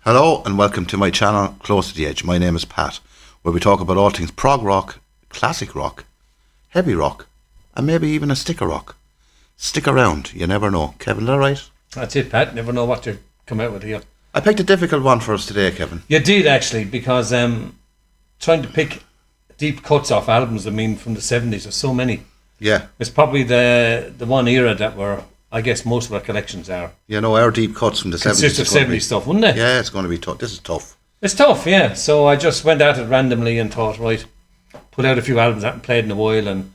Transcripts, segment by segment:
Hello and welcome to my channel Close to the Edge. My name is Pat, where we talk about all things prog rock, classic rock, heavy rock, and maybe even a sticker rock. Stick around, you never know. Kevin, is that right? That's it, Pat. Never know what to come out with here. I picked a difficult one for us today, Kevin. You did actually, because trying to pick deep cuts off albums, from the 70s, there's so many. Yeah. It's probably the one era that I guess most of our collections are. You know, our deep cuts from the 70s. Consist of 70s stuff, wouldn't it? Yeah, it's going to be tough. This is tough. It's tough, yeah. So I just went at it randomly and thought, right, put out a few albums I haven't played in a while, and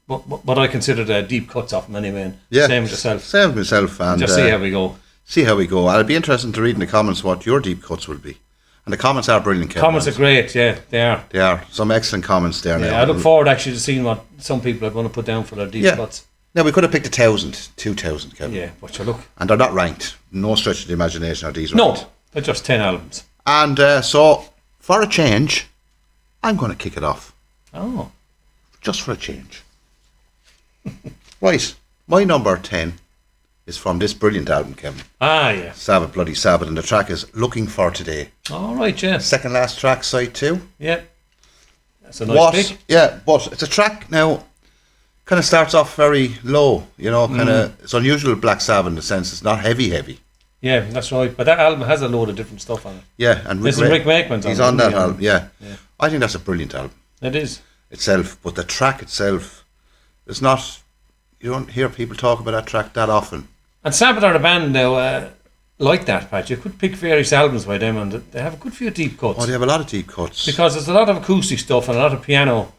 what I considered deep cuts off them anyway. And Yeah. same with yourself. Same with myself. And Just see how we go. See how we go. I'll be interested to read in the comments what your deep cuts will be. And the comments are brilliant, Kevin. Comments are great, yeah, they are. They are. Some excellent comments there now. Yeah, I look forward actually to seeing what some people are going to put down for their deep cuts. Now, we could have picked 1,000, 2,000, Kevin. Yeah, but you look. And they're not ranked. No stretch of the imagination are these No, ranked. they're just 10 albums. And so, for a change, I'm going to kick it off. Oh. Just for a change. Right, my number 10 is from this brilliant album, Kevin. Ah, yeah. Sabbath, Bloody Sabbath, and the track is Looking for Today. All right, yeah. Second last track, side 2. Yeah. That's a nice pick. Yeah, but it's a track now, kind of starts off very low, you know, kind of, it's unusual Black Sabbath in the sense it's not heavy. Yeah, that's right. But that album has a load of different stuff on it. Yeah, and Rick Wakeman's on it. He's on that album, yeah. I think that's a brilliant album. It is. Itself, but the track itself is not, you don't hear people talk about that track that often. And Sabbath are a band now like that, Pat. You could pick various albums by them, and they have a good few deep cuts. Oh, they have a lot of deep cuts. Because there's a lot of acoustic stuff and a lot of piano.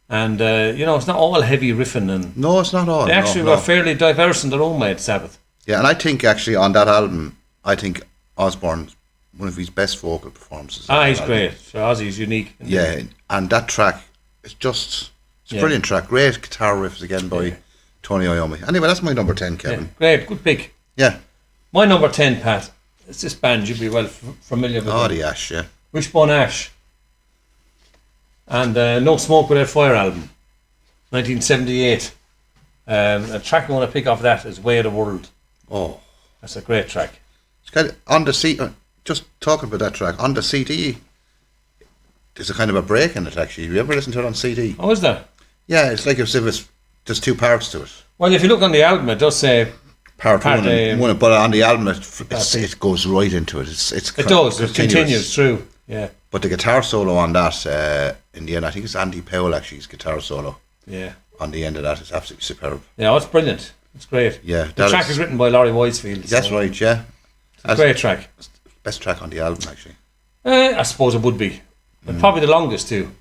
And, it's not all heavy riffing. And no, it's not all. They actually were fairly diverse in their own way at Sabbath. Yeah, and I think actually on that album, I think Osborne's one of his best vocal performances. He's great. So Ozzy's unique. Yeah, and that track is just, it's a brilliant track. Great guitar riffs again by Tony Iommi. Anyway, that's my number 10, Kevin. Yeah, great, good pick. Yeah. My number 10, Pat, it's this band you'll be well familiar with. Oh, the Ash, yeah. Wishbone Ash. And No Smoke Without Fire album, 1978. A track I want to pick off that is Way of the World. Oh. That's a great track. It's kind of on the CD, just talking about that track, on the CD, there's a kind of a break in it actually. Have you ever listened to it on CD? Oh, is there? Yeah, it's like as if there's two parts to it. Well, if you look on the album, it does say part one and one, but on the album it goes right into it. It does. It continues through. Yeah. But the guitar solo on that, in the end, I think it's Andy Powell actually, his guitar solo. Yeah. On the end of that is absolutely superb. Yeah, it's brilliant. It's great. Yeah. The track is written by Laurie Weisfield. That's right, yeah. It's a great track. Best track on the album, actually. I suppose it would be. But probably the longest too.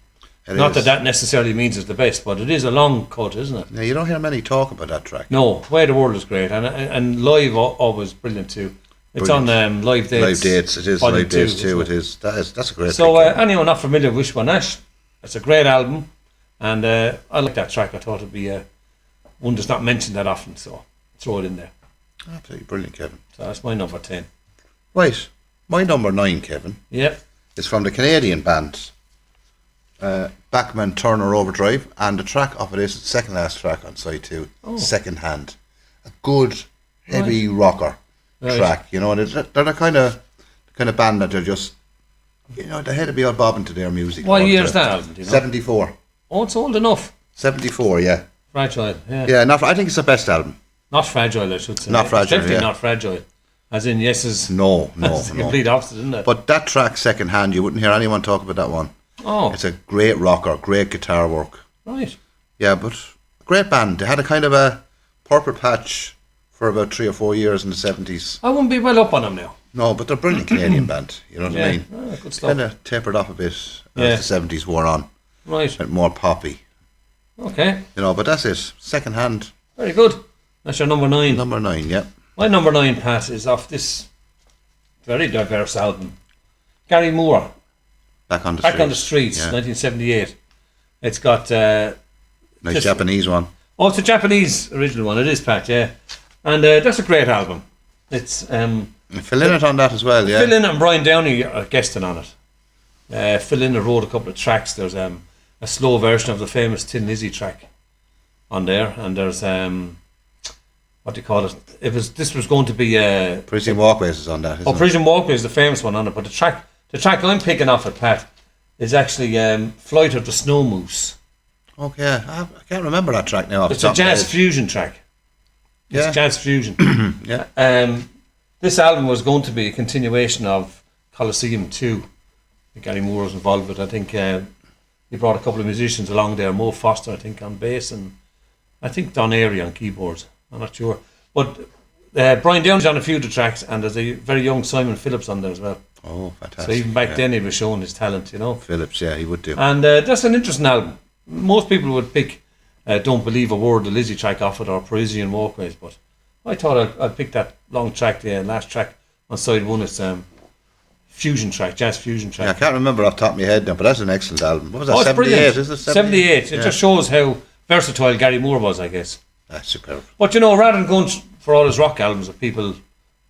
Not is. that necessarily means it's the best, but it is a long cut, isn't it? Now, you don't hear many talk about that track. No, Way of the World is great, and live always brilliant too. It's Brilliant. on Live Dates. Live Dates, it is. Live Dates too, it is. That's a great So pick. anyone not familiar with Wishbone Ash, it's a great album, and I like that track. I thought it'd be one that's not mentioned that often, so throw it in there. Absolutely brilliant, Kevin. So that's my number 10. Right, my number 9, Kevin, Yep. is from the Canadian band Bachman Turner Overdrive, and the track off of this is the second last track on side 2, Second Hand. A good, heavy rocker track, you know. They're the kind of band that they're just, you know, they had to be all bobbing to their music. What year is that album, do you know? 74. Oh, it's old enough. 74, yeah. Fragile, yeah. Yeah, I think it's the best album. Not Fragile, I should say. Not Fragile, It's definitely yeah. not Fragile. As in, yes is... No. It's the complete opposite, isn't it? But that track, Second Hand, you wouldn't hear anyone talk about that one. Oh. It's a great rocker, great guitar work. Right. Yeah, but a great band. They had a kind of a purple patch for about 3 or 4 years in the 70s. I wouldn't be well up on them now. No, but they're a brilliant Canadian band. You know what I mean? Oh, good stuff. Kind of tapered off a bit as the 70s wore on. Right. Went more poppy. Okay. You know, but that's it. Second Hand. Very good. That's your number 9. Number 9, yeah. My number 9, Pat, is off this very diverse album. Gary Moore, Back on the Streets, Yeah. 1978. It's got... Nice Japanese one. Oh, it's a Japanese original one. It is, Pat, yeah. And that's a great album. It's... Phil Lynott on that as well, yeah. Phil Lynott and Brian Downey are guesting on it. Phil Lynott wrote a couple of tracks. There's a slow version of the famous Tin Lizzy track on there. And there's what do you call it? This was going to be Parisian Walkways is on that, isn't it? Parisian Walkway is the famous one on it, but the track I'm picking off at Pat is actually Flight of the Snow Moose. Okay, I can't remember that track now. It's a jazz fusion track. It's Yeah. jazz fusion. Yeah. This album was going to be a continuation of Colosseum 2. Gary Moore was involved with it. I think he brought a couple of musicians along there. Mo Foster, I think, on bass, and I think Don Airy on keyboards. I'm not sure. But Brian Downey's on a few of the tracks, and there's a very young Simon Phillips on there as well. Oh, fantastic. So even back then he was showing his talent, you know. Phillips, yeah, he would do. And that's an interesting album. Most people would pick Don't Believe a Word, the Lizzie track off it, or Parisian Walkways, but I thought I'd pick that long track, the last track on side one. It's fusion track, jazz fusion track. Yeah, I can't remember off the top of my head now, but that's an excellent album. What was that, it's 78? brilliant. Is it 78. It Yeah. just shows how versatile Gary Moore was, I guess. That's superb. But you know, rather than going for all his rock albums that people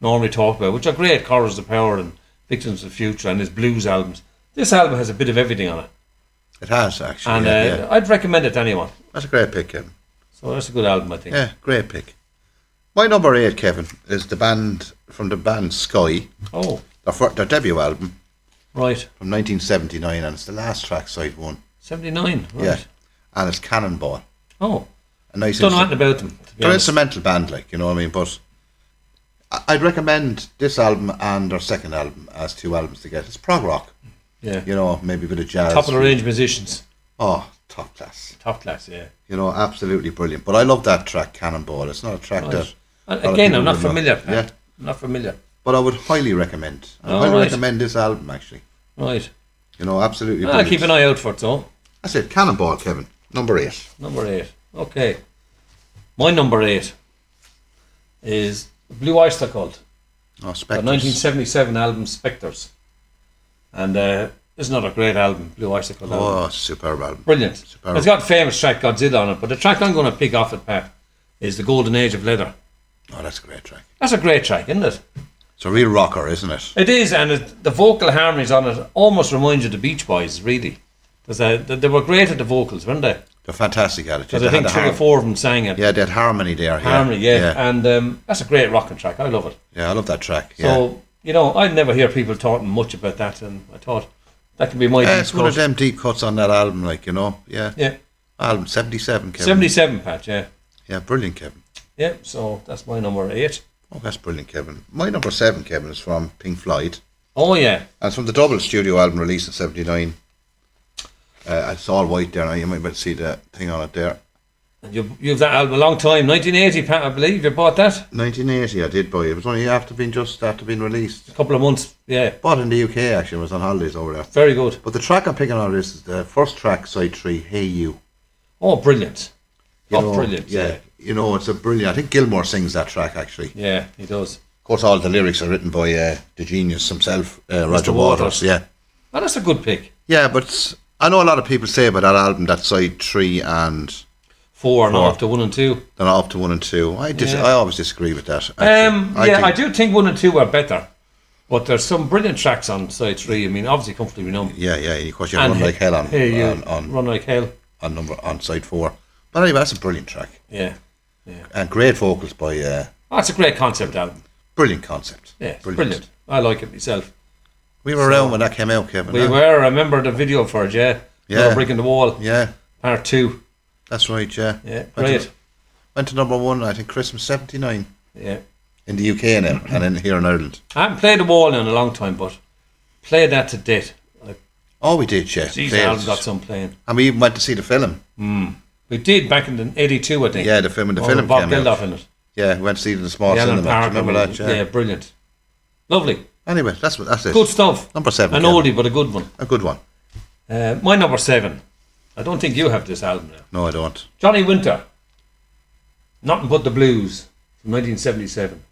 normally talk about, which are great, Chorus of Power and Victims of the Future and his blues albums, this album has a bit of everything on it. It has, actually. And yeah. I'd recommend it to anyone. That's a great pick, Kevin. So that's a good album, I think. Yeah, great pick. My number 8, Kevin, is the band Sky. Oh, Their debut album right. from 1979, and it's the last track, side 1. 79, right. Yeah. And it's Cannonball. Oh, A nice don't know anything about them, to be They're an honest. instrumental band, like, you know what I mean? But I'd recommend this album and their second album as 2 albums to get. It's prog rock, Yeah. you know, maybe a bit of jazz. Top of the range musicians. Oh, top class. Top class, yeah. You know, absolutely brilliant. But I love that track, Cannonball. It's not a track Right. that... And a lot of again, people I'm not would know. familiar. Pat. Yeah. I'm not familiar. But I would highly recommend. I Oh, highly right. recommend this album, actually. Right. You know, absolutely I'll brilliant. keep an eye out for it, though. That's it, Cannonball, Kevin. Number 8. Number 8. Okay. My number 8 is Blue Oyster Cult. Oh, The Spectres. 1977 album Spectres. And it's another great album, Blue Oyster Cult album. Oh, superb album. Brilliant. Superb. It's got famous track Godzilla on it, but the track I'm going to pick off it, Pat, is The Golden Age of Leather. Oh, that's a great track. That's a great track, isn't it? It's a real rocker, isn't it? It is, and the vocal harmonies on it almost remind you of the Beach Boys, really. Because they were great at the vocals, weren't they? They're fantastic at it. Because I think 3 or 4 of them sang it. Yeah, they had harmony there. Harmony, yeah. Yeah, And that's a great rocking track. I love it. yeah, I love that track. Yeah. So, you know, I never hear people talking much about that, and I thought that could be my Yeah, deep it's one of cut. them deep cuts on that album, like, you know. Yeah. Yeah. Album 77, Kevin. 77, Pat, yeah. Yeah, brilliant, Kevin. Yeah, so that's my number 8. Oh, that's brilliant, Kevin. My number 7, Kevin, is from Pink Floyd. Oh, yeah. And it's from the double studio album released in 79. It's all white there now. You might be able to see the thing on it there. And you've that album a long time. 1980, Pat, I believe. You bought that? 1980, I did buy it. It was only after being released. A couple of months. Yeah. Bought in the UK, actually. I was on holidays over there. Very good. But the track I'm picking on this is the first track, side 3, Hey You. Oh, brilliant. You Oh, know, brilliant. Yeah. You know, it's a brilliant... I think Gilmour sings that track, actually. Yeah, he does. Of course, all the lyrics are written by the genius himself, Roger Waters. Waters. Yeah. Oh, that's a good pick. Yeah, but I know a lot of people say about that album that side 3 and 4 and up to 1 and 2. then up to 1 and 2. Yeah. I always disagree with that. actually. I think- do think 1 and 2 are better. But there's some brilliant tracks on side 3. I mean, obviously, Comfortably Numb. Yeah, yeah. Of course, you have And Run Like Hell on Hey, you, on Run Like Hell. on side 4. But anyway, that's a brilliant track Yeah. and great vocals by Oh, it's a great concept album. brilliant concept. Yeah, it's brilliant. I like it myself. We were around when that came out, Kevin. We huh? were. I remember the video for it, yeah. Yeah. No Brick in the Wall, Yeah, part 2. that's right. Yeah, Yeah, Went great. to, went to number 1. I think Christmas '79 Yeah. in the UK now, and then here in Ireland. I haven't played The Wall in a long time, but played that to death. Like, Oh, we did, yeah. geez, Played I haven't it. got some playing. And we even went to see the film. We did back in the 82, I think. Yeah, the film when the Oh, film with Bob came out. Geldof in it. Yeah, we went to see it in the small The Allen cinema. Park. Remember that? Yeah. Yeah, brilliant. Lovely. Anyway, that's it. Good stuff. Number 7. An Kevin. oldie, but a good one. A good one. My number 7. I don't think you have this album now. No, I don't. Johnny Winter. Nothing But the Blues from 1977.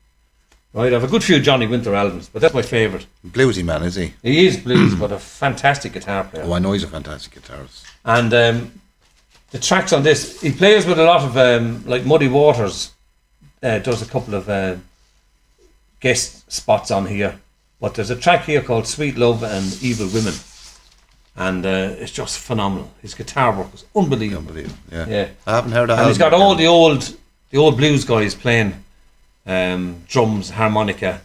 Right, I have a good few Johnny Winter albums, but that's my favourite. Bluesy man, is he? He is blues, but a fantastic guitar player. Oh, I know he's a fantastic guitarist. And the tracks on this, he plays with a lot of, like Muddy Waters does a couple of guest spots on here. But there's a track here called Sweet Love and Evil Women. And it's just phenomenal. His guitar work is unbelievable. Unbelievable. Yeah. Yeah. I haven't heard that. And he's got all the old blues guys playing drums, harmonica.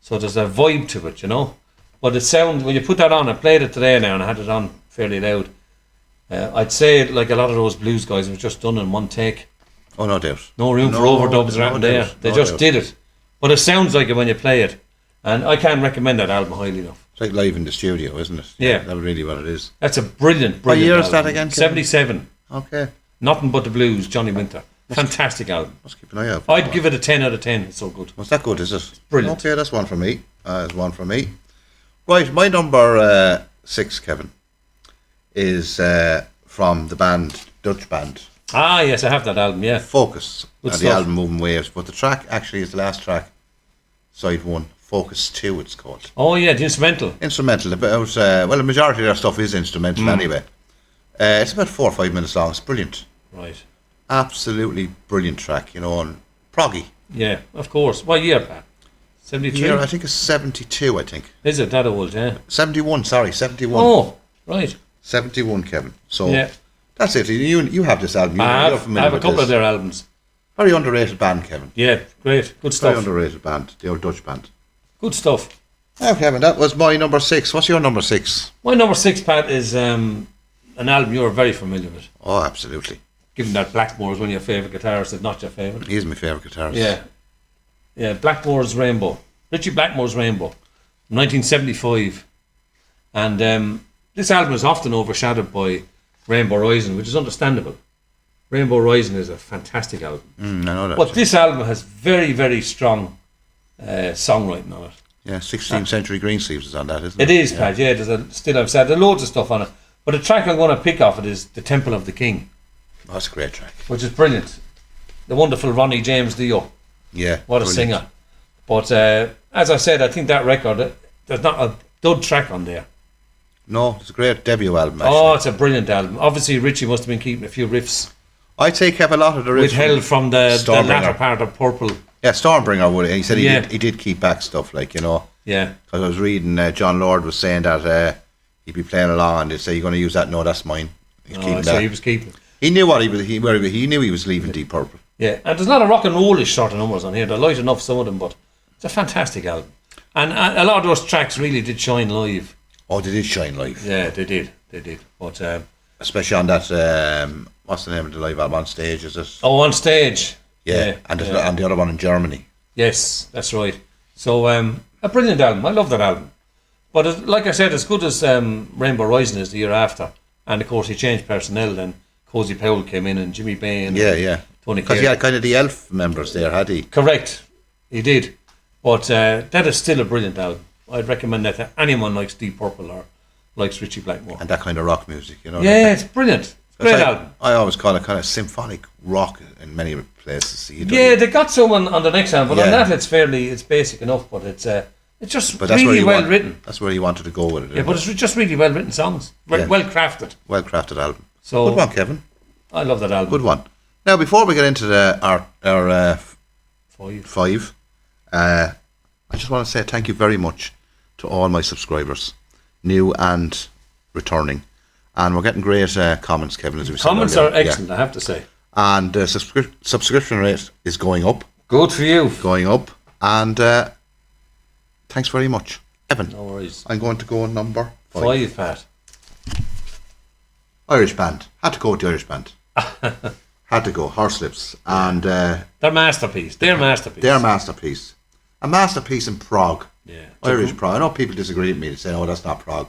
So there's a vibe to it, you know. But it sounds, when you put that on, I played it today now and I had it on fairly loud. I'd say, like a lot of those blues guys, it was just done in one take. Oh, no doubt. No room for overdubs or anything there. They just did it. But it sounds like it when you play it. And I can't recommend that album highly enough. It's like live in the studio, isn't it? Yeah. That's really what it is. That's a brilliant What year album. is that again, Kevin? 77. Okay. Nothing But the Blues, Johnny Winter. Fantastic album. Let's keep an eye out. I'd give it a 10 out of 10. It's so good. Was that good, is it? Brilliant. Okay, that's one for me. That's one for me. Right, my number 6, Kevin, is from the band, Dutch band, Ah, yes, I have that album, yeah. Focus. Good The stuff. album Moving Waves. But the track actually is the last track, side 1, Focus 2 it's called. Oh, yeah, the instrumental. Instrumental. About, well, the majority of their stuff is instrumental anyway. It's about 4 or 5 minutes long. It's brilliant. Right. Absolutely brilliant track, you know, and proggy. Yeah, of course. What year, Pat? 73? Year, I think it's 72, I think. Is it that old, yeah? 71, sorry, 71. Oh, right. 71, Kevin. So Yeah. that's it. You have this album. You're I have familiar a with couple this. of their albums. Very underrated band, Kevin. Yeah, great. Good Very stuff. underrated band, the old Dutch band. Good stuff. Oh, Kevin, that was my number 6. What's your number 6? My number 6, Pat, is an album you're very familiar with. Oh, absolutely. Given that Blackmore is one of your favourite guitarists, if not your favourite. He's my favourite guitarist. Yeah. Yeah, Blackmore's Rainbow. Richie Blackmore's Rainbow. 1975. And this album is often overshadowed by Rainbow Rising, which is understandable. Rainbow Rising is a fantastic album. I know that. But this album has very, very strong songwriting on it. Yeah, 16th Century Greensleeves is on that, isn't it? It is, Pat, yeah. Still, I've said, there's loads of stuff on it. But the track I'm going to pick off it is The Temple of the King, Oh, that's a great track. which is brilliant. The wonderful Ronnie James Dio. Yeah. What a brilliant. singer. But as I said, I think that record, there's not a dud track on there. No, it's a great debut album, actually. Oh, it's a brilliant album. Obviously, Richie must have been keeping a few riffs I'd say kept a lot of the riffs withheld from the Stormbringer. latter part of Purple. Yeah, Stormbringer would. He said Yeah. he did keep back stuff, like, you know. Yeah. Because I was reading, John Lord was saying that he'd be playing along and they'd say, "You're going to use that?" No, that's mine. He's keeping Oh, so that. he was keeping. He knew what he knew he was leaving Deep Purple. Yeah, and there's a lot of rock and rollish sort of numbers on here. They're light enough, some of them, but it's a fantastic album. And a lot of those tracks really did shine live. Oh, they did shine live. Yeah, they did. But Especially on that, what's the name of the live album? On Stage, is it? on stage. Yeah, and the other one in Germany. Yes, that's right. So a brilliant album. I love that album. But like I said, as good as Rainbow Rising is the year after, and of course he changed personnel. Then Cozy Powell came in and Jimmy Bain. Yeah. Tony Because he Carey. had kind of the Elf members there, had he? Correct, he did. But that is still a brilliant album. I'd recommend that to anyone likes Deep Purple or likes Richie Blackmore. And that kind of rock music, you know. Yeah, it's brilliant. It's a great album. I always call it kind of symphonic rock in many places. Yeah, they got someone on the next album, but on Yeah. that it's basic enough, but it's just But that's where really he well written. That's where he wanted to go with it. Yeah, but it's just really well written songs, Yeah. well crafted. Well crafted album. So Good one, Kevin. I love that album. Good one. Now, before we get into our 5, I just want to say thank you very much to all my subscribers, new and returning. And we're getting great comments, Kevin, as we said Comments earlier. are excellent, I have to say. And the subscription rate is going up. Good for you. And thanks very much. Evan, No worries. I'm going to go on number 5. 5, Pat. Irish band. Had to go with the Irish band. Had to go. Horselips. And Their masterpiece. Their masterpiece. their masterpiece. A masterpiece in prog. Yeah. Irish prog. I know people disagree with me. They say, "Oh, that's not prog."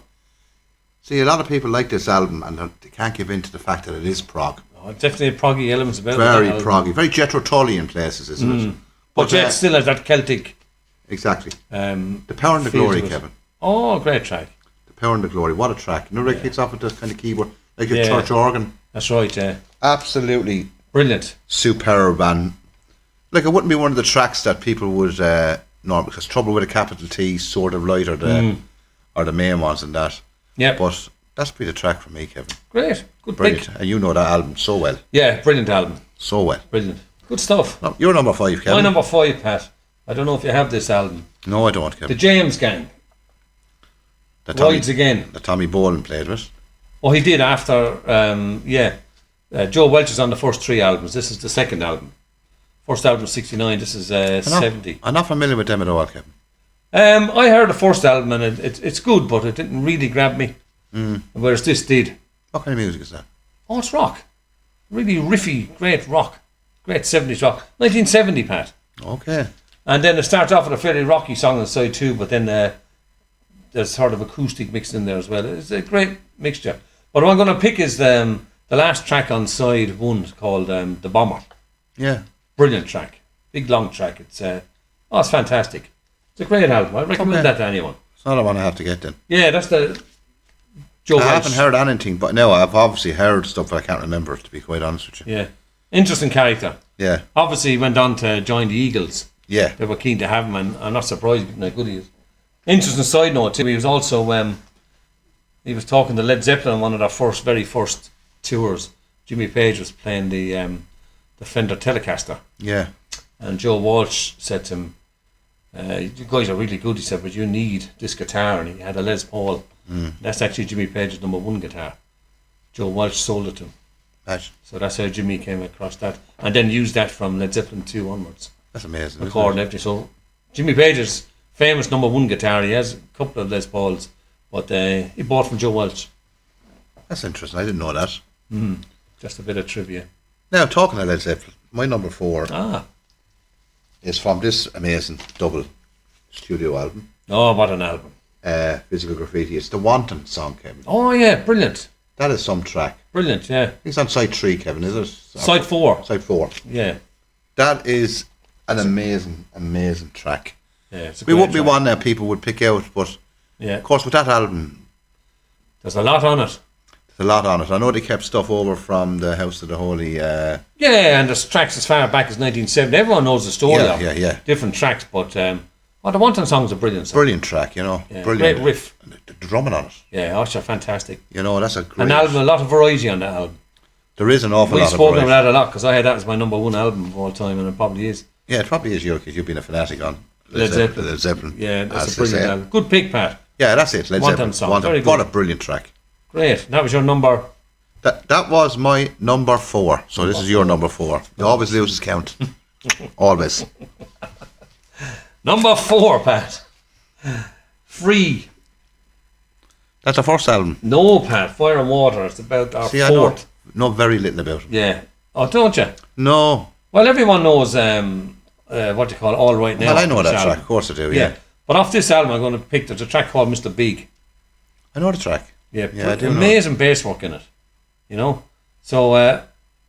See, a lot of people like this album and they can't give in to the fact that it is prog. Oh, definitely proggy elements about Very that album. proggy. Very Jethro Tull in places, isn't it? But yet still has that Celtic Exactly. The Power and the feel Glory, to it. Kevin. Oh, great track. The Power and the Glory. What a track. You know, it kicks off with this kind of keyboard, like a Yeah. church organ. That's right, yeah. Absolutely Brilliant. superb. And like, it wouldn't be one of the tracks that people would know, because Trouble with a Capital T, Sword of Light, are the main ones in that. Yeah. But that's been the track for me, Kevin. Great. Good Brilliant. pick. And you know that album so well. Yeah, brilliant album. So well. Brilliant. Good stuff. No, you're number 5, Kevin. My number 5, Pat. I don't know if you have this album. No, I don't, The Kevin. James Gang. The Rides Again. The Tommy Bolin played with. Oh, he did after, Joe Welch is on the first 3 albums. This is the second album. First album was 69. This is 70. I'm not familiar with them at all, Kevin. I heard the first album and it's good, but it didn't really grab me. Whereas this did. What kind of music is that? Oh, it's rock. Really riffy, great rock. Great 70s rock. 1970, Pat. Okay. And then it starts off with a fairly rocky song on side 2, but then there's sort of acoustic mixed in there as well. It's a great mixture. But what I'm going to pick is the last track on side 1 called The Bomber. Yeah. Brilliant track. Big long track. It's fantastic. It's a great album. I recommend that to anyone. It's not a one I have to get then. Yeah, that's the Joe I Welch. haven't heard anything, but no, I've obviously heard stuff that I can't remember, to be quite honest with you. Yeah. Interesting character. Yeah. Obviously, he went on to join the Eagles. Yeah. They were keen to have him, and I'm not surprised how good he is. Interesting side note, too. He was also, he was talking to Led Zeppelin on one of their very first tours. Jimmy Page was playing the Fender Telecaster. Yeah. And Joe Walsh said to him, you guys are really good, he said, but you need this guitar. And he had a Les Paul. That's actually Jimmy Page's number 1 guitar. Joe Walsh sold it to him. Imagine. So that's how Jimmy came across that. And then used that from Led Zeppelin 2 onwards. That's amazing. Record and everything. So Jimmy Page's famous number 1 guitar, he has a couple of Les Pauls, but he bought from Joe Walsh. That's interesting. I didn't know that. Just a bit of trivia. Now, talking of Led Zeppelin, my number 4 Ah. is from this amazing double studio album, Oh, what an album. Physical Graffiti. It's the Wanton song, Kevin. Oh, yeah, brilliant. That is some track. Brilliant, yeah. It's on side 3, Kevin, is it? Side 4. Side 4. Yeah. That is an amazing, amazing track. Yeah, it's a We great wouldn't be track. one that people would pick out, but Yeah. of course with that album, There's a lot on it. there's a lot on it. I know they kept stuff over from the House of the Holy. Yeah, and there's tracks as far back as 1970. Everyone knows the story of yeah. different tracks, but the Wanton song's a brilliant song. Brilliant track, you know. Yeah, Brilliant. great riff. And the drumming on it. Yeah, Usher, fantastic. You know, that's a great An album, a lot of variety on that album. There is an awful We've lot of spoken variety. about that a lot because I had that as my number 1 album of all time, and it probably is. Yeah, it probably is you because you've been a fanatic on Led Zeppelin. Led Zeppelin. Yeah, that's as a they brilliant say. album. Good pick, Pat. Yeah, that's it. Led Wanton Zeppelin. song, Wanton. very good. What a brilliant track. Great. That was your number. That was my number 4. So this is your number 4. You always lose his count. Always. Number 4, Pat. Free. That's the first album. No, Pat. Fire and Water. It's about our See, I know, 4th. know very little about it. Yeah. Oh, don't you? No. Well, everyone knows what do you call it, All Right Now. Well, I know this that album. track. Of course I do, yeah. But off this album, I'm going to pick, there's a track called Mr. Big. I know the track. Yeah, I do know. amazing bass work in it. You know? So,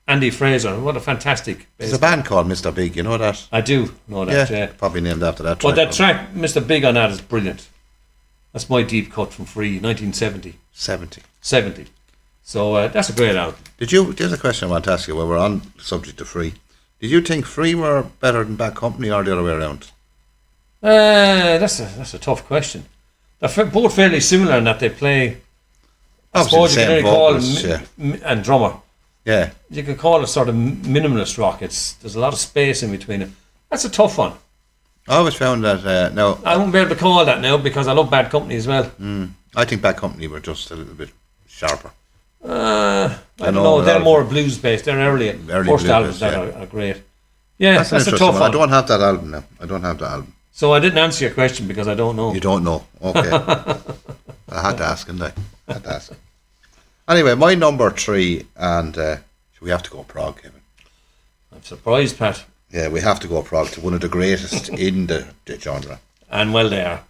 Andy Fraser, what a fantastic bass. There's a band called Mr. Big, you know that? I do know that, Yeah, yeah. probably named after that But track. that track, Mr. Big on that, is brilliant. That's my deep cut from Free, 1970. 70. So that's a great album. There's a question I want to ask you while we're on the subject of Free. Did you think Free were better than Bad Company or the other way around? That's a tough question. They're both fairly similar in that they play. I Obviously suppose the you same can only call vocals, them and drummer. Yeah. You could call it sort of minimalist rock. There's a lot of space in between it. That's a tough one. I always found that, no, I won't be able to call that now because I love Bad Company as well. I think Bad Company were just a little bit sharper. I don't know, know. but They're I've- more blues based. They're early first blues albums based, that are great. Yeah, That's an that's a interesting tough one. I one. don't have that album now. I don't have that album. So I didn't answer your question because I don't know. You don't know. Okay. I had to ask, didn't I? Had to ask. Anyway, my number 3, and we have to go Prague, Kevin. I'm surprised, Pat. Yeah, we have to go Prague to one of the greatest in the genre. And well, they are.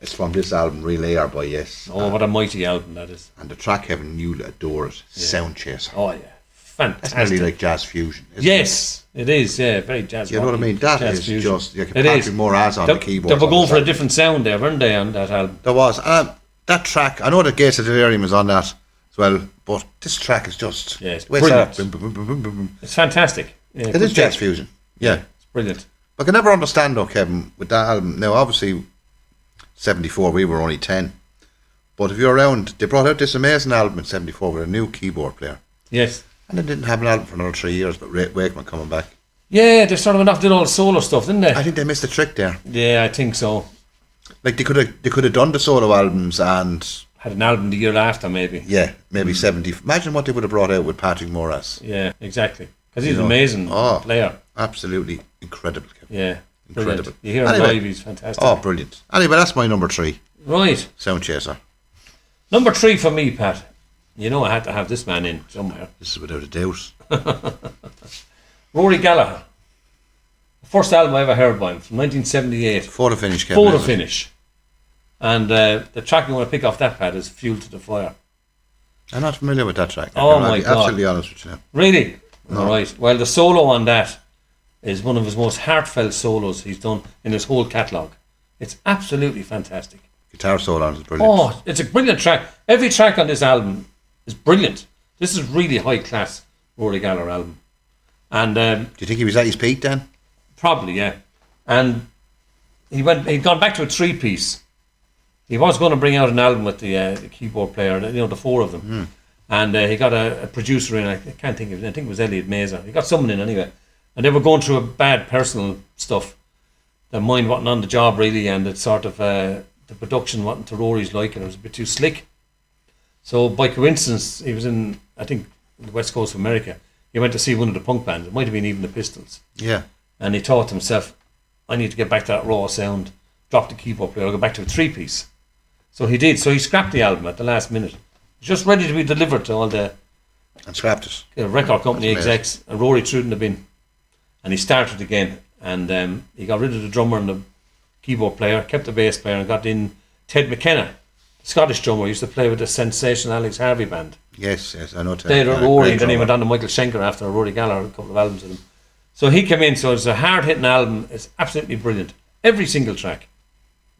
It's from this album, Real Air by Yes. Oh, what a mighty album that is. And the track, Kevin, you adore it. Sound Chaser. Oh, yeah. That's Fantastic. nearly like jazz fusion, isn't Yes, it is. Yeah, very jazz. it? You know what I mean? That jazz is fusion. just, you can It Patrick is. Moraz on the keyboard. They were going for a different sound there, weren't they, on that album? There was. That track, I know that Gates of Delirium is on that as well, but this track is just... Yeah, it's the way it's brilliant. set up, boom, boom, boom, boom, boom, boom. It's fantastic. Yeah, It good is jazz pick. fusion. Yeah. It's brilliant. I can never understand though, Kevin, with that album. Now, obviously, 74, we were only 10. But if you're around, they brought out this amazing album in 74 with a new keyboard player. Yes. And they didn't have an album for another 3 years, but Ray Wakeman coming back. Yeah, they sort of went off and did all the solo stuff, didn't they? I think they missed a trick there. Yeah, I think so. Like, they could have done the solo albums and, Had an album the year after, maybe. yeah, maybe 70. Imagine what they would have brought out with Patrick Moraz. Yeah, exactly. Because he's You an know, amazing oh. player. Absolutely incredible, Kevin. Yeah, Incredible. brilliant. You hear him Anyway. live, he's fantastic. Oh, brilliant. Anyway, that's my number 3, Right. Sound Chaser. Number 3 for me, Pat. You know I had to have this man in somewhere. This is without a doubt. Rory Gallagher. The first album I ever heard by him from 1978. Photo finish, Kevin. Photo is it? finish. And the track you want to pick off that, Pat, is Fuel to the Fire. I'm not familiar with that track. Oh, I'll my be God. absolutely honest with you now. Really? All right. Well, the solo on that is one of his most heartfelt solos he's done in his whole catalogue. It's absolutely fantastic. Guitar solo on it is brilliant. Oh, it's a brilliant track. Every track on this album is brilliant. This is really high class Rory Gallagher album. And Do you think he was at his peak then? probably, yeah. And he'd gone back to a 3-piece. He was going to bring out an album with the keyboard player, the 4 of them. And he got a producer in, I can't think of it, I think it was Elliot Mesa. He got someone in anyway. And they were going through a bad personal stuff. Their mind wasn't on the job really, and it's sort of, the production wasn't to Rory's liking. It was a bit too slick. So by coincidence, he was in, I think, the west coast of America. He went to see one of the punk bands. It might have been even the Pistols. Yeah. And he thought to himself, I need to get back to that raw sound, drop the keyboard player, I'll go back to a 3-piece. So he did. So he scrapped the album at the last minute. Just ready to be delivered to all the And scrapped it. record company That's amazing. execs. And Rory threw it in the bin. And he started again. And he got rid of the drummer and the keyboard player, kept the bass player, and got in Ted McKenna, the Scottish drummer, used to play with the sensational Alex Harvey band. Yes, I know. They had Yeah, Rory, great and then he drummer. went on to Michael Schenker after Rory Gallagher, a couple of albums with him. So he came in, so it's a hard-hitting album. It's absolutely brilliant. Every single track.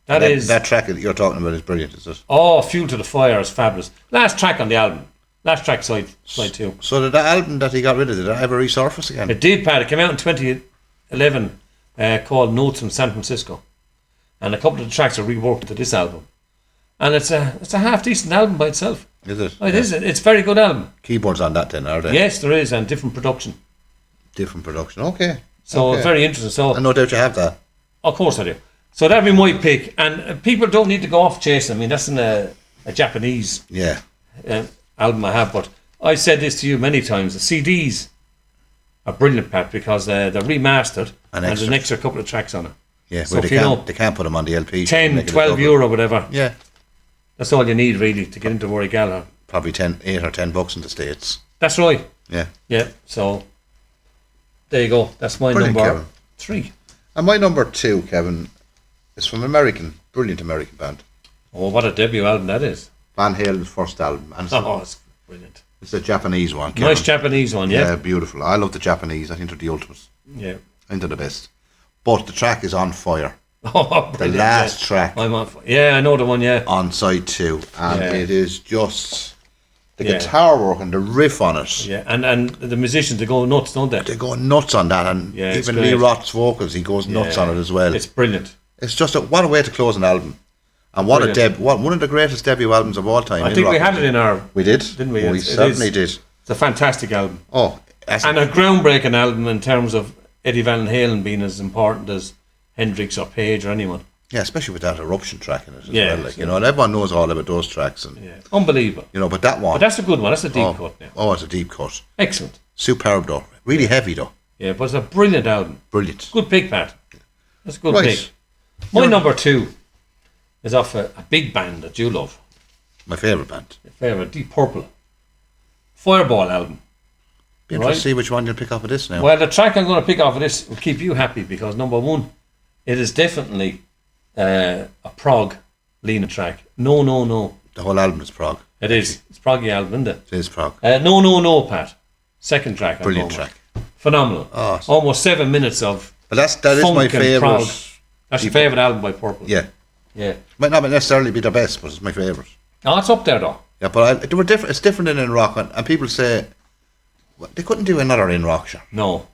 That track that you're talking about is brilliant, is it? Oh, Fuel to the Fire is fabulous. Last track on the album. Last track, side 2. So did that album that he got rid of, did it ever resurface again? It did, Pat. It came out in 2011 called Notes from San Francisco. And a couple of the tracks are reworked to this album. And it's a half-decent album by itself. Is it? Oh, it is. It's a very good album. Keyboards on that then, are they? Yes, there is, and different production. Different production. Okay. So Okay. very interesting. So And no doubt you have that. of course I do. So that'd be my pick. And people don't need to go off chasing. I mean, that's in a Japanese Yeah. album I have. But I said this to you many times. The CDs are brilliant, Pat, because they're remastered and there's an extra couple of tracks on it. Yeah. So Well, if you know, they can't put them on the LP. 10, Make it a 12 double. euro, whatever. Yeah. That's all you need, really, to get into Rory Gallagher. Probably 8 or 10 bucks in the States. That's right. Yeah. Yeah, so there you go. That's my Brilliant, number Kevin. 3. And my number 2, Kevin, is from brilliant American band. Oh, what a debut album that is. Van Halen's first album. And Oh, it's brilliant. it's a Japanese one, Kevin. Nice Japanese one, Yeah, yeah? beautiful. I love the Japanese. I think they're the ultimate. Yeah. I think they're the best. But the track is On Fire. Oh, The brilliant, last yeah. track I'm on. Yeah, I know the one, yeah. on side 2. And Yeah. it is just the Yeah. guitar work and the riff on it. Yeah, and the musicians, they go nuts, don't they? They go nuts on that. And Yeah, it's even Lee great. Roth's vocals, he goes nuts Yeah. on it as well. It's brilliant. It's just what a way to close an album. And what Brilliant. one of the greatest debut albums of all time. I in think we rock had it music. in our... We did. Didn't we? We It certainly is. did. It's a fantastic album. Oh, that's And a groundbreaking album in terms of Eddie Van Halen being as important as Hendrix or Page or anyone. yeah, especially with that Eruption track in it as Yeah, well. Like, you know, and everyone knows all about those tracks. And Yeah, unbelievable. you know, but that one. But that's a good one. That's a deep cut now. Oh, it's a deep cut. Excellent. Superb though. Really heavy though. Yeah, but it's a brilliant album. Brilliant. Good pick, Pat. That's a good Right. pick. My number 2 is off a big band that you love. My favourite band. Your favourite, Deep Purple. Fireball album. Be Right. interested to see which one you'll pick up of this now. Well, the track I'm going to pick off of this will keep you happy because number 1, it is definitely a prog Lena track. No, no, no. The whole album is prog. It is. It's proggy album, isn't it? It is prog. No, no, no, Pat. Second track. I'm Brilliant going track. with. Phenomenal. Oh, Almost 7 minutes of But that is funk my and favourite. prog. That's your favourite album by Purple. Yeah. Yeah. Might not necessarily be the best, but it's my favourite. Oh, it's up there though. Yeah, but they were different. It's different than in rock, and people say well, they couldn't do another in rock. Sure. No,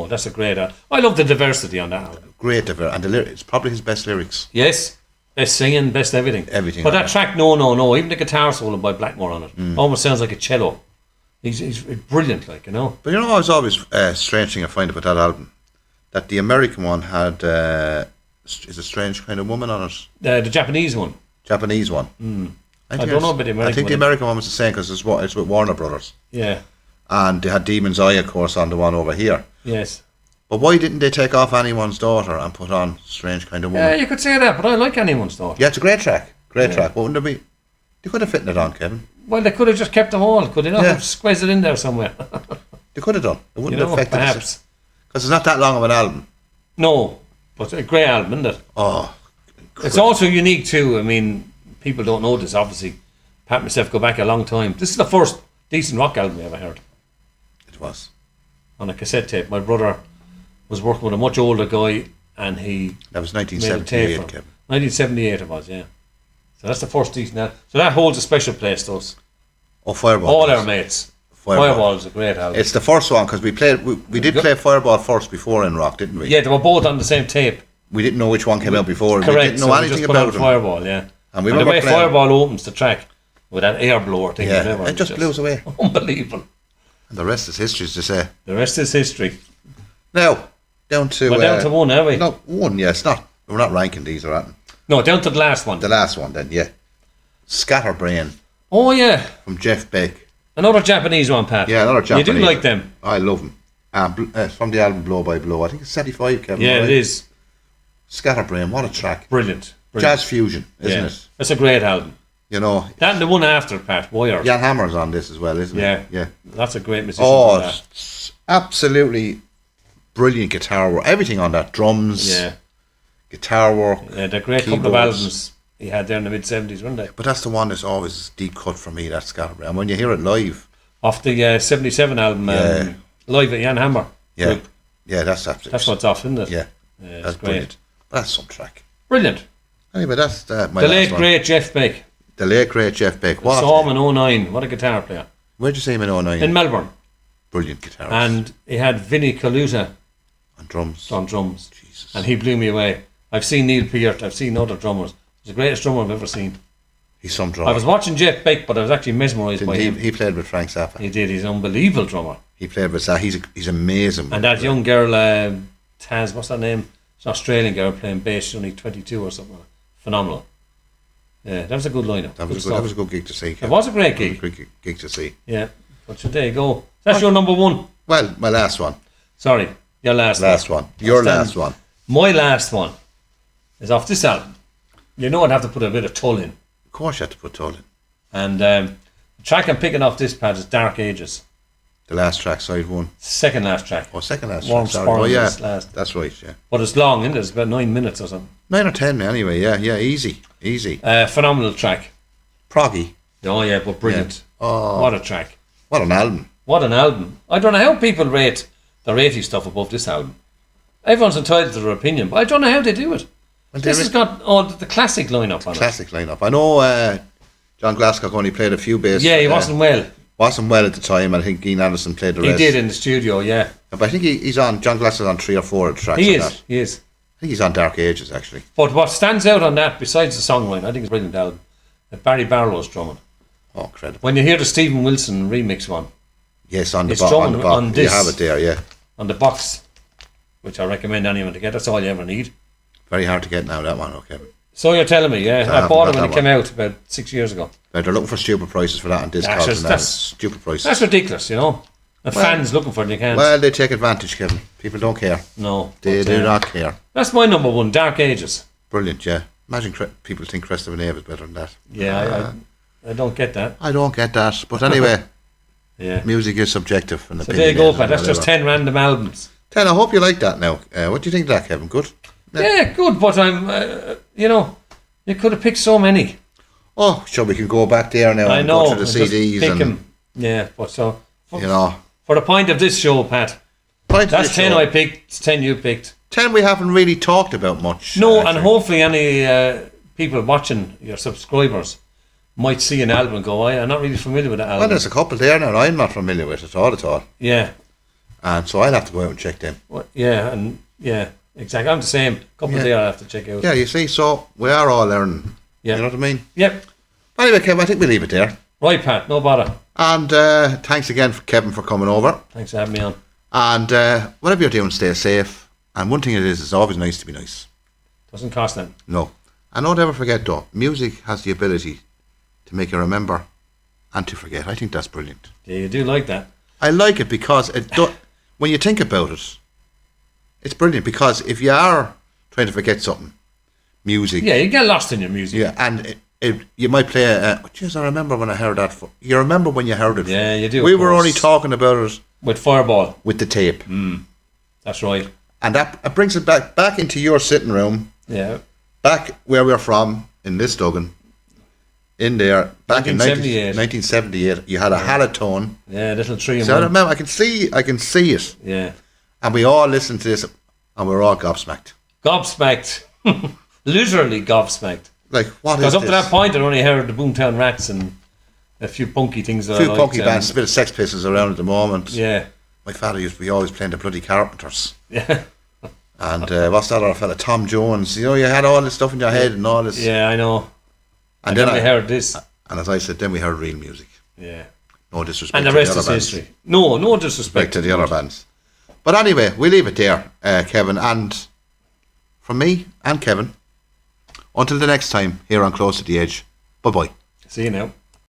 that's a great album. I love the diversity on that album. Great, and the lyrics, probably his best lyrics. Yes. Best singing, best everything. Everything But on that it. track, no, no, no. Even the guitar solo by Blackmore on it almost sounds like a cello. He's brilliant, like, you know. But you know, I was always strange thing I find about that album, that the American one had is a strange kind of woman on it. The Japanese one. Japanese one. I don't know about the American I think the one. American one was the same because it's with Warner Brothers, Yeah. and they had Demon's Eye, of course, on the one over here. Yes. But why didn't they take off Anyone's Daughter and put on Strange Kind of Woman? Yeah, you could say that, but I like Anyone's Daughter. Yeah, it's a great track. Great track. But wouldn't there be... They could have fitted it on, Kevin. Well, they could have just kept them all, could they not? Have squeezed it in there somewhere. They could have done. It wouldn't have affected perhaps. Because it's not that long of an album. No, but a great album, isn't it? Oh. It's also unique too. I mean, people don't know this, obviously. Pat and myself go back a long time. This is the first decent rock album I ever heard. It was. On a cassette tape. My brother was working with a much older guy and he... That was 1978, Kevin. 1978 it was, yeah. So that's the first decent album. So that holds a special place to us. Oh, Fireball. All our mates. Fireball is a great album. It's the first one because we did play Fireball first before in rock, didn't we? Yeah, they were both on the same tape. We didn't know which one came out before. Correct. We didn't know anything about them. Fireball, yeah. And we the way Fireball opens the track with that air blower thing. Yeah, it just blew us away. Unbelievable. And the rest is history, as they say. The rest is history. Now, down to... We're down to one, are we? No, one, yeah. It's not... We're not ranking these, or anything. No, down to the last one. The last one, then, yeah. Scatterbrain. Oh, yeah. From Jeff Beck. Another Japanese one, Pat. Yeah, another Japanese. You do like them? I love them. From the album Blow by Blow. I think it's 75, Kevin. Yeah, right? it is. Scatterbrain, what a track. Brilliant. Jazz fusion, isn't it? It's a great album. You know. That and the one after, Pat, Wire. Jan Hammer's on this as well, isn't it? Yeah. That's a great musician. Oh, it's absolutely brilliant guitar work. Everything on that. Drums. Yeah. Guitar work. Yeah, they're great couple of albums he had there in the mid-70s, weren't they? But that's the one that's always deep cut for me, that Scatterbrain. And when you hear it live. Off the 77 album, live at Jan Hammer. Yeah. Group. Yeah, that's absolutely. That's what's off, isn't it? Yeah. That's great. Brilliant. But that's some track. Brilliant. Anyway, that's my the late great Jeff Beck. The late great Jeff Beck. What? Saw him in 09. What a guitar player. Where'd you see him in 09? In Melbourne. Brilliant guitarist. And he had Vinnie Colaiuta on drums. Jesus. And he blew me away. I've seen Neil Peart. I've seen other drummers. He's the greatest drummer I've ever seen. He's some drummer. I was watching Jeff Beck, but I was actually mesmerised by him. He played with Frank Zappa. He did. He's an unbelievable drummer. He played with Zappa. He's amazing. And that young girl, Taz, what's her name? It's an Australian girl playing bass. She's only 22 or something. Phenomenal. Yeah, that was a good lineup. That was a good gig to see. It was a great gig. Great gig to see. Yeah. But there you go. That's your number one. Well, my last one. Sorry, your last one. Your last one. My last one is off this album. You know I'd have to put a bit of Tull in. Of course you had to put Tull in. And the track I'm picking off this pad is Dark Ages. The last track, side one. Second last track. Oh, second last Warm track. Sorry. Oh, yeah. Last. That's right, yeah. But it's long, isn't it? It's about 9 minutes or something. 9 or 10 anyway, yeah, easy. Phenomenal track. Proggy. Oh, yeah, but brilliant. Yeah. Oh. What a track. What an album. I don't know how people rate the 80s stuff above this album. Everyone's entitled to their opinion, but I don't know how they do it. Well, this has got all the classic lineup on it. Classic lineup. I know John Glascock only played a few bass. Yeah, he wasn't well. Wasn't well at the time. I think Ian Anderson played the rest. He did in the studio, yeah. But I think he's on. John Glascock's on 3 or 4 of the tracks. He I is. think he's on Dark Ages actually. But what stands out on that, besides the songline, I think it's a brilliant album. Barry Barlow's drumming. Oh, incredible! When you hear the Stephen Wilson remix one. Yes, on the box. You have it there, yeah. On the box, which I recommend anyone to get. That's all you ever need. Very hard to get now, that one, okay. So you're telling me, yeah? I bought it when it came out about 6 years ago. They're looking for stupid prices for that on Discogs. That's stupid prices. That's ridiculous, you know. And fans looking for it, you can't. Well, they take advantage, Kevin. People don't care. No. They do not care. That's my number one, Dark Ages. Brilliant, yeah. Imagine people think Crest of a Knave is better than that. Yeah, I don't get that. I don't get that. But anyway, yeah, music is subjective. So there you go, Pat. That's just 10 random albums. 10, I hope you like that now. What do you think of that, Kevin? Good? Yeah, good, but I'm, you could have picked so many. Oh, sure, we can go back there now and go to the CDs. Pick them. Yeah, but so... For the point of this show, Pat, that's 10 I picked, it's 10 you picked. 10 we haven't really talked about much. No, and hopefully any people watching, your subscribers, might see an album and go, I'm not really familiar with that album. Well, there's a couple there now I'm not familiar with at all. Yeah. And so I'll have to go out and check them. Well, yeah, exactly. I'm the same. A couple there I'll have to check out. Yeah, you see, so we are all learning. Yeah. You know what I mean? Yep. Anyway, Kevin, I think we'll leave it there. Right, Pat, no bother. And thanks again, Kevin, for coming over. Thanks for having me on. And whatever you're doing, stay safe. And one thing it is, it's always nice to be nice. Doesn't cost them. No. And don't ever forget, though, music has the ability to make you remember and to forget. I think that's brilliant. Yeah, you do like that. I like it because when you think about it, It's brilliant because if you are trying to forget something, music. Yeah, you get lost in your music. Yeah, and you might play. Jeez, I remember when I heard that. You remember when you heard it? Yeah, you do. We were only talking about it with Fireball with the tape. That's right. And that brings it back into your sitting room. Yeah. Back where we're from in Listuggan. In there, back 1978. in 1978, you had a Halotone. Yeah, little tree. So I remember, I can see it. Yeah. And we all listened to this, and we were all gobsmacked. Gobsmacked. Literally gobsmacked. Like, what is Because this? up to that point, I'd only heard the Boomtown Rats and a few punky things. A few punky bands, a bit of Sex Pistols around at the moment. Yeah. My father used to be always playing the bloody Carpenters. Yeah. And what's that other fella? Tom Jones. You know, you had all this stuff in your head and all this. Yeah, I know. And then we heard this. And as I said, then we heard real music. Yeah. No disrespect And the to rest the is other bands. history. No disrespect To the other bands. But anyway, we leave it there, Kevin. And from me and Kevin, until the next time here on Close to the Edge, bye-bye. See you now.